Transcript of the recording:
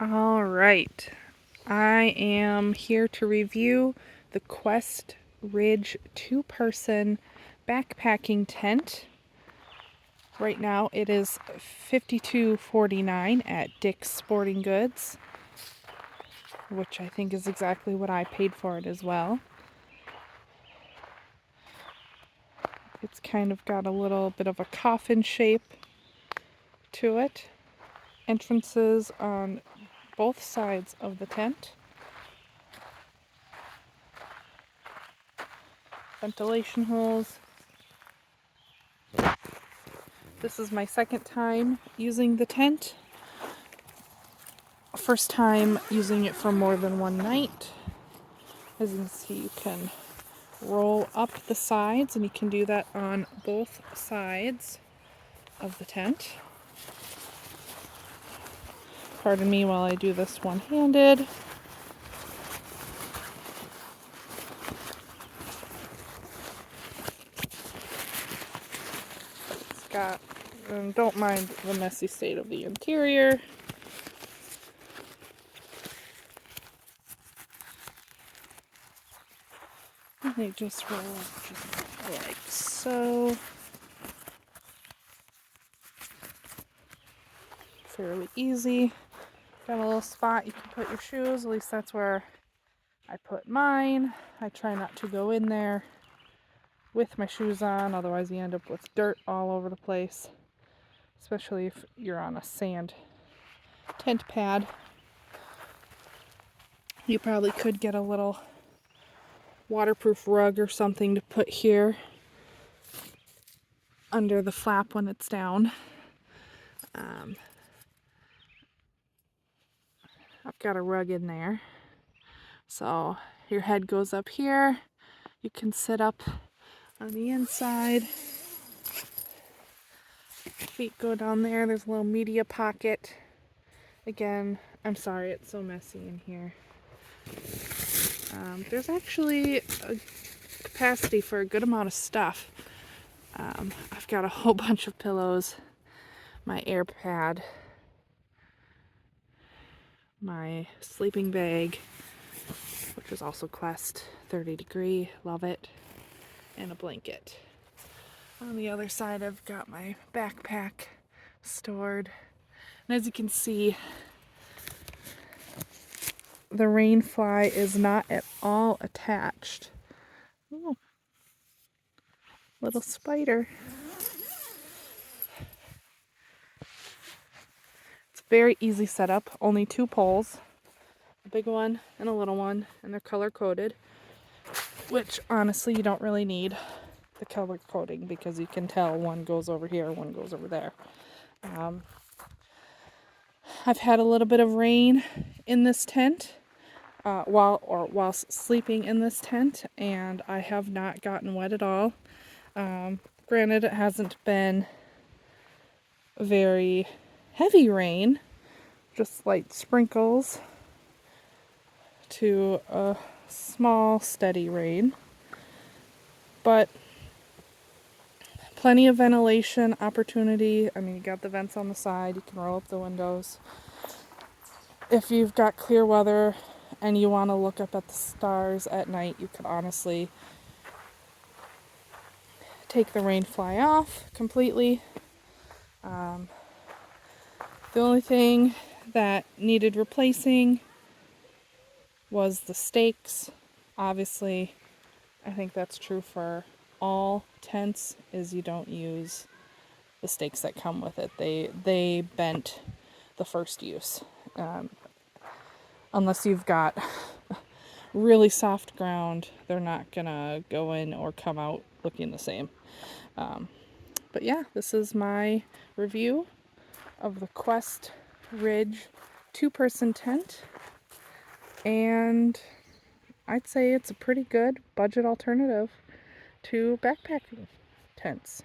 All right, I am here to review the Quest Ridge 2-person backpacking tent. Right now it is $52.49 at Dick's Sporting Goods, which I think is exactly what I paid for it as well. It's kind of got a little bit of a coffin shape to it. Entrances on both sides of the tent. Ventilation holes. This is my second time using the tent. First time using it for more than one night. As you can see, you can roll up the sides, and you can do that on both sides of the tent. Pardon me while I do this one-handed. It's got, and don't mind the messy state of the interior. And they just roll up just like so. Fairly easy. Got a little spot you can put your shoes, at least that's where I put mine. I try not to go in there with my shoes on, otherwise you end up with dirt all over the place, especially if you're on a sand tent pad. You probably could get a little waterproof rug or something to put here under the flap when it's down. I've got a rug in there, so your head goes up here. You can sit up on the inside. Feet go down there. There's a little media pocket. Again, I'm sorry it's so messy in here. There's actually a capacity for a good amount of stuff. I've got a whole bunch of pillows, my air pad, my sleeping bag, which is also Quest 30 degree, love it, and a blanket. On the other side I've got my backpack stored, and as you can see, the rain fly is not at all attached. Oh, little spider. It's a very easy setup, only 2 poles, a big one and a little one, and they're color coded, which honestly you don't really need the color coding because you can tell one goes over here, one goes over there. I've had a little bit of rain in this tent while sleeping in this tent, and I have not gotten wet at all. Granted, it hasn't been very heavy rain, just light sprinkles to a small steady rain, but plenty of ventilation opportunity. I mean, you got the vents on the side, you can roll up the windows. If you've got clear weather and you want to look up at the stars at night, you could honestly take the rain fly off completely. The only thing that needed replacing was the stakes. Obviously, I think that's true for all tents, is you don't use the stakes that come with it. They bent the first use. Unless you've got really soft ground, they're not gonna go in or come out looking the same. But yeah, this is my review of the Quest Ridge 2-person tent, and I'd say it's a pretty good budget alternative to backpacking tents.